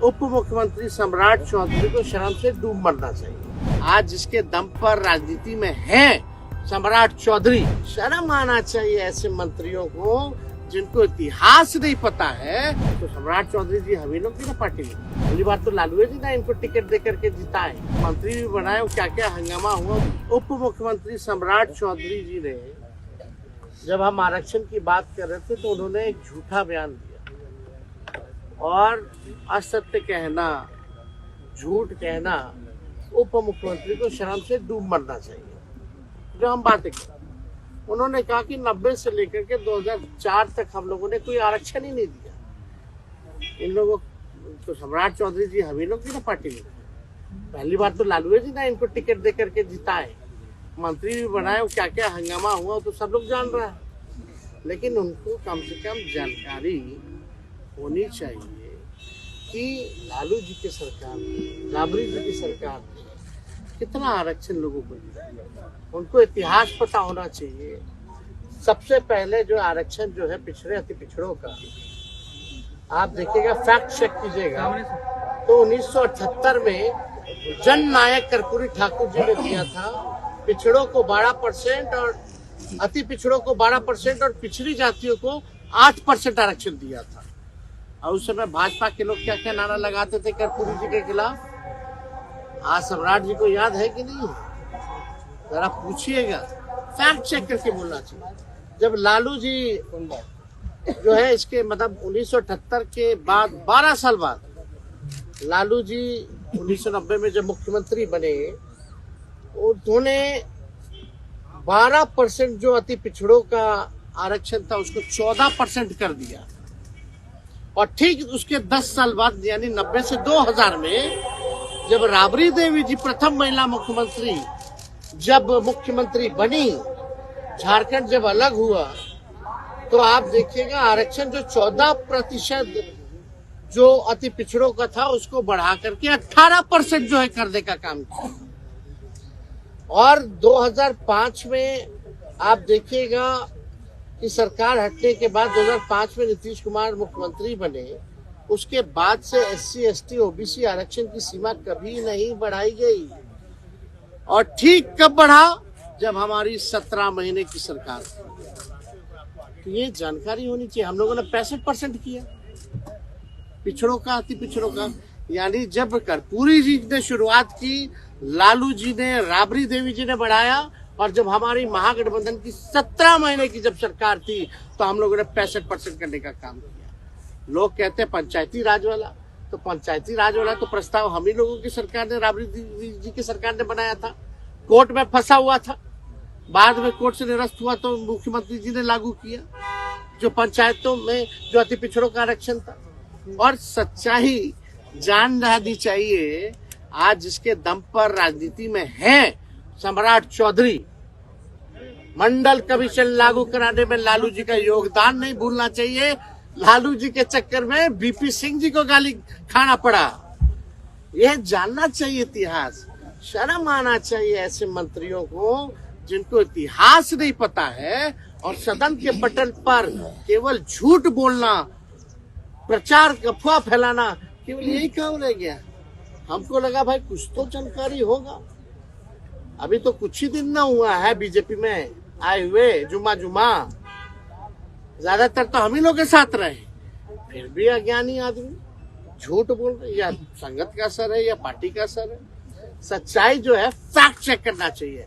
उप मुख्यमंत्री सम्राट चौधरी को शर्म से डूब मरना चाहिए। आज जिसके दम पर राजनीति में है सम्राट चौधरी, शर्म आना चाहिए ऐसे मंत्रियों को जिनको इतिहास नहीं पता है। तो सम्राट चौधरी जी हवीलों की ना पार्टी में पहली बार तो लालू जी ना इनको टिकट दे करके जिताए, मंत्री भी बनाए, क्या क्या हंगामा हुआ। उप मुख्यमंत्री सम्राट चौधरी जी ने जब हम आरक्षण की बात कर रहे थे तो उन्होंने एक झूठा बयान दिया और असत्य कहना, झूठ कहना, उप मुख्यमंत्री को शर्म से डूब मरना चाहिए। जो हम बातें कर, उन्होंने कहा कि 90 से लेकर के 2004 तक हम लोगों ने कोई आरक्षण ही नहीं दिया। इन लोगों तो सम्राट चौधरी जी हवीलों की ना पार्टी में पहली बार तो लालू जी ना इनको टिकट दे करके जिताए, मंत्री भी बनाए, क्या क्या हंगामा हुआ तो सब लोग जान रहा है। लेकिन उनको कम से कम जानकारी होनी चाहिए कि लालू जी की सरकार में, राबड़ी जी की सरकार में कितना आरक्षण लोगों को दिया। उनको इतिहास पता होना चाहिए। सबसे पहले जो आरक्षण जो है पिछड़े अति पिछड़ों का, आप देखिएगा, फैक्ट चेक कीजिएगा, तो 1978 में जन नायक कर्पूरी ठाकुर जी ने दिया था पिछड़ों को 12% और अति पिछड़ों को 12% और पिछड़ी जातियों को 8% आरक्षण दिया था। और उस समय भाजपा के लोग क्या क्या नारा लगाते थे कर्पूरी जी के खिलाफ। आज सम्राट जी को याद है कि नहीं? जरा पूछिएगा, फैक्ट चेक करके बोलना चाहिए। जब लालू जी जो है इसके मतलब 1978 के बाद 12 साल बाद लालू जी 1990 में जब मुख्यमंत्री बने, उन्होंने 12% जो अति पिछड़ों का आरक्षण था उसको 14% कर दिया। और ठीक उसके 10 साल बाद यानी 90 से 2000 में जब राबड़ी देवी जी प्रथम महिला मुख्यमंत्री जब मुख्यमंत्री बनी, झारखंड जब अलग हुआ, तो आप देखिएगा आरक्षण जो 14% जो अति पिछड़ों का था उसको बढ़ा करके 18% जो है करने का काम किया। और 2005 में आप देखिएगा कि सरकार हटने के बाद 2005 में नीतीश कुमार मुख्यमंत्री बने, उसके बाद से SC, ST, OBC आरक्षण की सीमा कभी नहीं बढ़ाई गई। और ठीक कब बढ़ा? जब हमारी 17 महीने की सरकार थी। तो ये जानकारी होनी चाहिए। हम लोगों ने 65% किया पिछड़ों का, अति पिछड़ों का। यानी जब कर्पूरी जी ने शुरुआत की, लालू जी ने, राबड़ी देवी जी ने बढ़ाया, और जब हमारी महागठबंधन की 17 महीने की जब सरकार थी तो हम लोगों ने 65% करने का काम किया। लोग कहते हैं पंचायती राज वाला, तो पंचायती राज वाला तो प्रस्ताव हम ही लोगों की सरकार ने, राबड़ी जी की सरकार ने बनाया था। कोर्ट में फंसा हुआ था, बाद में कोर्ट से निरस्त हुआ तो मुख्यमंत्री जी ने लागू किया, जो पंचायतों में जो अति पिछड़ों का आरक्षण था। और सच्चाई जान रहनी चाहिए। आज जिसके दम पर राजनीति में है सम्राट चौधरी, मंडल कमीशन लागू कराने में लालू जी का योगदान नहीं भूलना चाहिए। लालू जी के चक्कर में BP सिंह जी को गाली खाना पड़ा, यह जानना चाहिए इतिहास। शर्म आना चाहिए ऐसे मंत्रियों को जिनको इतिहास नहीं पता है और सदन के पटल पर केवल झूठ बोलना, प्रचार, अफवाह फैलाना, केवल यही काम रह गया। हमको लगा भाई कुछ तो जानकारी होगा। अभी तो कुछ ही दिन ना हुआ है बीजेपी में आए हुए, जुमा ज्यादातर तो हम ही लोग के साथ रहे, फिर भी अज्ञानी आदमी झूठ बोल रहे। या संगत का असर है या पार्टी का असर है। सच्चाई जो है फैक्ट चेक करना चाहिए।